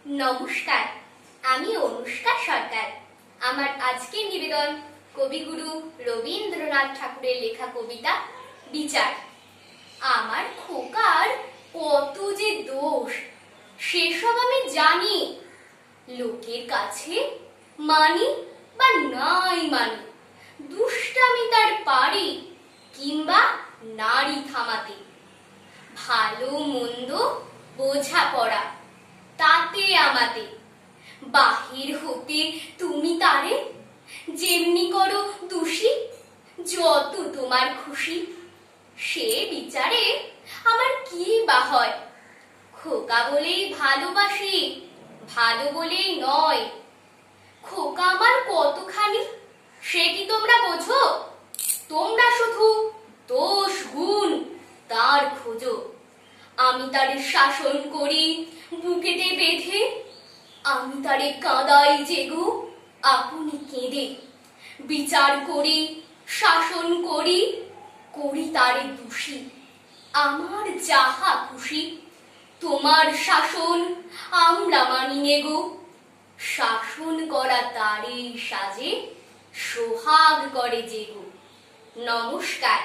নমস্কার, আমি অনুষ্কা সরকার। আমার আজকের নিবেদন কবিগুরু রবীন্দ্রনাথ ঠাকুরের লেখা কবিতা বিচার। আমার খোকার কত যে দোষ সেসব আমি জানি, লোকের কাছে মানি বা নাই মানি, দুষ্টামি তার পারি কিংবা নারী থামাতে। ভালো মন্দ বোঝাপড়া তাতে আমাতে, বাহির হতে তুমি তারে যেমনি করো দোষী, যত তোমার খুশি। সে বিচারে আমার কি বা হয়, খোকা বলেই ভালোবাসি, ভালো বলেই নয়। খোকা আমার কতখানি সে কি তোমরা বোঝো? তোমরা শুধু দোষ গুণ তার খোঁজো। আমি তারে শাসন করি বুকেতে বেঁধে, আমি তারে কাঁদাই যেগো আপনি কেঁদে। বিচার করি, শাসন করি, করি তারে দোষী, আমার যাহা খুশি। তোমার শাসন আমরা মানি নেগো, শাসন করা তারে সাজে সোহাগ করে যেগো। নমস্কার।